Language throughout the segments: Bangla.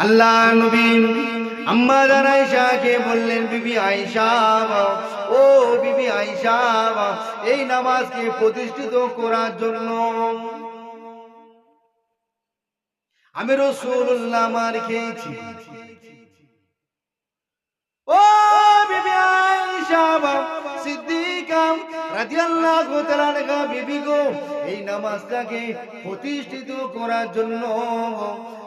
আল্লাহ নবী আম্মা জান আয়েশাকে বললেন, বিবি আয়েশা, ও বিবি আয়েশা, এই নামাজকে প্রতিষ্ঠিত করার জন্য আমি রাসূলুল্লাহ মার খেয়েছি। ও বিবি আয়েশা সিদ্দিকা রাদিয়াল্লাহু তাআলা আনহা বিবি গো, এই নামাজটাকে প্রতিষ্ঠিত করার জন্য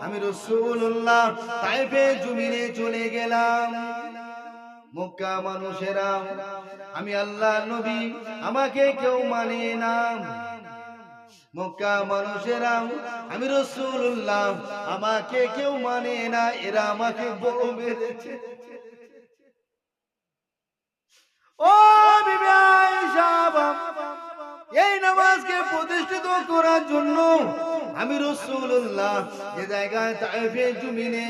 আমি রাসূলুল্লাহ তায়েফে জমিনে চলে গেলাম। মক্কা মানুষেরা, আমি আল্লাহ নবী, আমাকে কেউ মানে না। মক্কা মানুষেরা, আমি রাসূলুল্লাহ, আমাকে কেউ মানে না, এরা আমাকে বড় মেরেছে। ও বিবি আয়েশা, এই নামাজকে প্রতিষ্ঠিত করার জন্য আমি রাসূলুল্লাহ যে জায়গায় তায়েফে জমিনে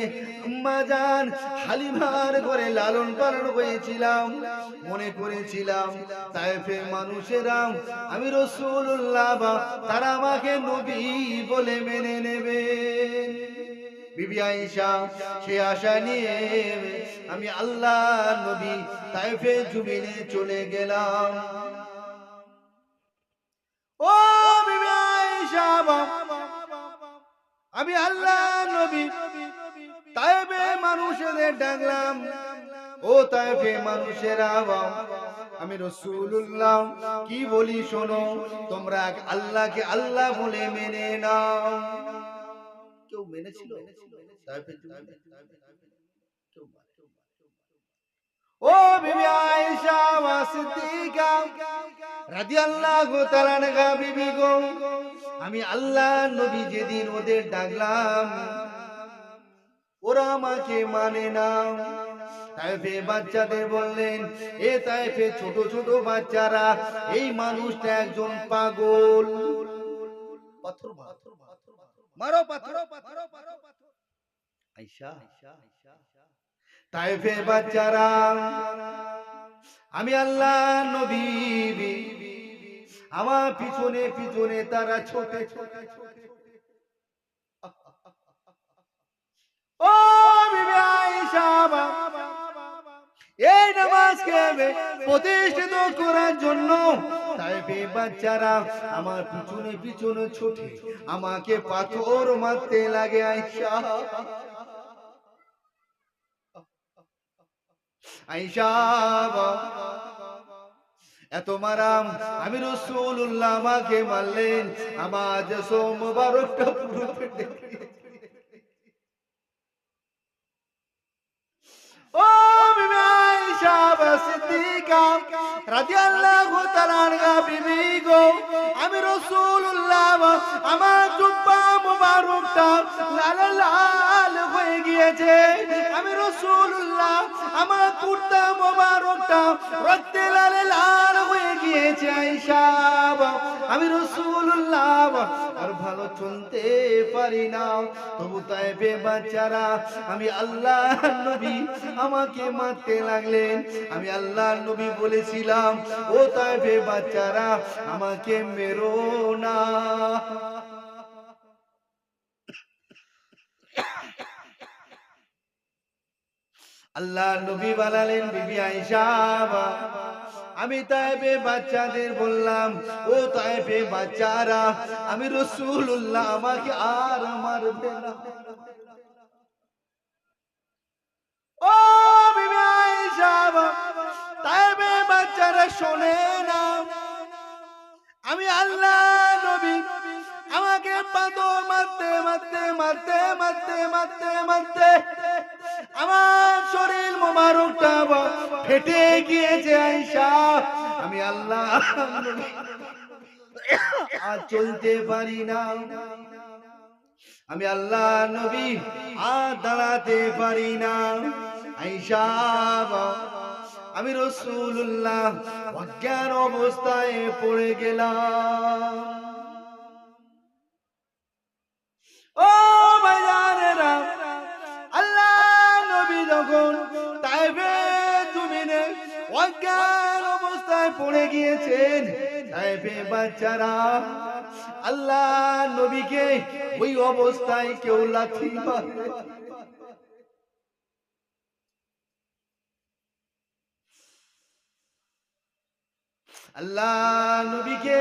আম্মা জান হালিমার ঘরে লালন পালন হয়েছিলাম, মনে করেছিলাম তায়েফে মানুষেরা আমি রাসূলুল্লাহ তারা আমাকে নবী বলে মেনে নেবে। বিবি আয়েশা সে আশা নিয়ে আমি আল্লাহ নবী তায়েফে জমিনে চলে গেলাম। ও বিবি আয়েশা, আমি আল্লাহ নবী তায়েফে মানুষদের ডাকলাম, ও তায়েফে মানুষেরা, আমি রাসূলুল্লাহ কি বলি শোনো, তোমরা আল্লাহকে আল্লাহ বলে মেনে নাও। কেউ মেনেছিল? ও বিবি আয়েশা সিদ্দিকা রাদিয়াল্লাহু তাআলা আনহা বিবি গো, আমি আল্লাহ নবী যেদিন ওদের ডাকলাম ওরা আমাকে মানে না। তায়েফে বাচ্চাদের বললেন, এ তায়েফে ছোট ছোট বাচ্চারা, এই মানুষটা একজন পাগল। পাথর মারো, পাথর আয়েশা। তায়েফে বাচ্চারা, আমি আল্লাহ নবী, আমার পিছনে পিছনে তারা ছোটে ছোটে। ও বিবি আয়েশা, এই নামাজকে প্রতিষ্ঠিত করার জন্য তায়েফে বাচ্চারা আমার পিছনে পিছনে ছোটে, আমাকে পাথর মারতে লাগে। আয়েশা, আয়েশা এত মারাম, আমি রাসূলুল্লাহ আমাকে মারলেন, আমার যে মোবারকটা পুরো ফেটে। ও বিবি আয়েশা সিদ্দিকা রাদিয়াল্লাহু তাআলা আনহা বিবি গো, আমি রাসূলুল্লাহ আমার জুব্বা মোবারকটা লাল লাল হয়ে গিয়েছে। আমি রাসূলুল্লাহ আমার কুর্তা মোবারকটা রক্তে লাল লাল হয়ে গিয়েছে। আয়েশা, আমি রাসূলুল্লাহ আর ভালো চলতে পারি না। তবু তায়েফে বাচ্চারা, আমি আল্লাহ নবী, আমাকে মারতে লাগলেন। আমি আল্লাহ নবী বলেছিলাম, ও তায়েফে বাচ্চারা, আমাকে মেরো না। আল্লাহ নবী বললেন, বিবি আয়েশা, আমি তায়েফে বাচ্চাদের বললাম, ও তায়েফে বাচ্চারা, আমি রাসূলুল্লাহ, আমাকে আর মারবে না। ও বিবি আয়েশা, তায়েফে বাচ্চারা শোনে না, আমি আল্লাহ নবী, আমাকে পাথর মারতে মারতে মারতে মারতে মারতে মারতে আমার শরীর মোবারকটা ফেটে গিয়েছে। আয়েশা, আমি আল্লাহ আর চলতে পারি না। আমি আল্লাহ নবী আর দাঁড়াতে পারি না। আয়েশা, আমি রাসূলুল্লাহ অজ্ঞান অবস্থায় পড়ে গেলাম। ও ভাইজানেরা, আল্লাহ নবী যখন তায়েফে জমিনে অজ্ঞান অবস্থায় পড়ে গিয়েছেন, তায়েফে বাচ্চারা আল্লাহ নবীকে ওই অবস্থায় কেউ লাথি মারে। আল্লাহ নবীকে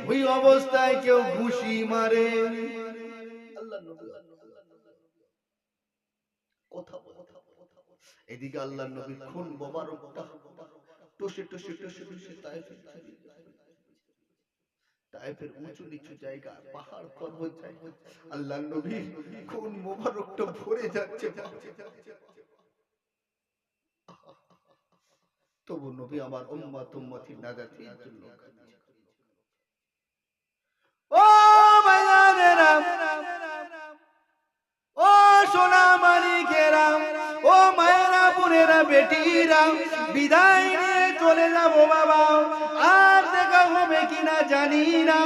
ওই অবস্থায় কেউ ঘুষি মারে। আল্লাহ নবী কথা বলে, এদিকে আল্লাহ নবীর খুন মোবারকটা টসে টসে টসে টসে তায়েফের উঁচু নিচু জায়গা, পাহাড় পর্বত জায়গা, আল্লাহ নবীর খুন মোবারকটা ভরে যাচ্ছে। তবু নবী আমার উম্মত উম্মতির নাজাতের জন্য। ও ভাইয়ানেরা, ও সোনা মানিকেরা, ও মায়েরা, বোনেরা, বেটিরা, বিদায় নিয়ে চলে যাবো বাবা। আর দেখা হবে কিনা জানি না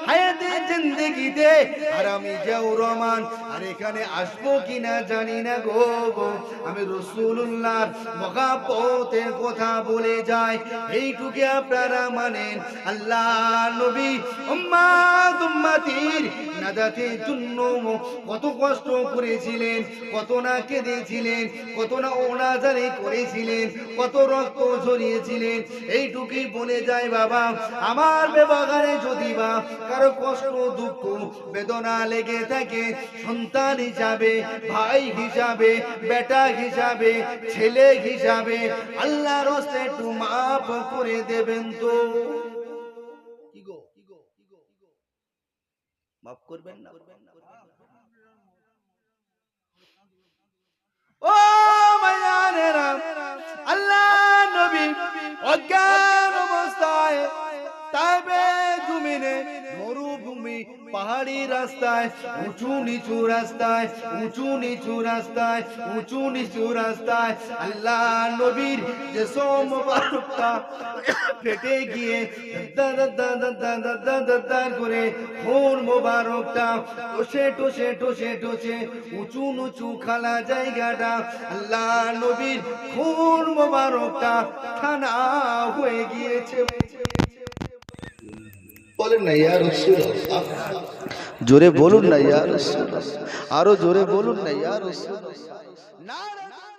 হায়াতের জিন্দেগিতে, আর আমি জিয়াউর রহমান আর এখানে আসবো কিনা জানি না গো। আমি রাসূলুল্লাহর মহব্বতের কথা বলে যাই, এইটুকু আপনারা মানেন। আল্লাহ নবী উম্মত উম্মতির নাজাতের জন্য কত কষ্ট করেছিলেন, কত না কেঁদেছিলেন, কত না ওনাজারি করেছিলেন, কত রক্ত ঝরিয়েছিলেন। এইটুকুই বলে যায় বাবা, আমার ব্যবহারে যদি বা কারো কষ্ট দুঃখ বেদনা লেগে থাকে, সন্তান হিসাবে, ভাই হিসাবে, বেটা হিসাবে, ছেলে হিসাবে, আল্লাহর রাস্তায় একটু মাফ করে দেবেন তো। কি গো, মাফ করবেন না? ও মায়ানেরা, আল্লাহ নবী অজ্ঞান অবস্থায় তাইবে জমিনে, মরুভূমি, পাহাড়ি রাস্তায়, উঁচু নিচু রাস্তায়, উঁচু নিচু রাস্তায়, উঁচু নিচু রাস্তায় আল্লাহ নবীর যে মোবারকটা ফেটে গিয়ে করে খুন মোবারকটা টসে টসে টসে টসে উঁচু নিচু খালা জায়গাটা, আল্লাহ নবীর খুন মোবারকটা ঠান্ডা হয়ে গিয়েছে। বলেন না ইয়া রাসূলুল্লাহ, জোরে বলুন না ইয়া রাসূলুল্লাহ, আরো জোরে বলুন না ইয়া রাসূলুল্লাহ।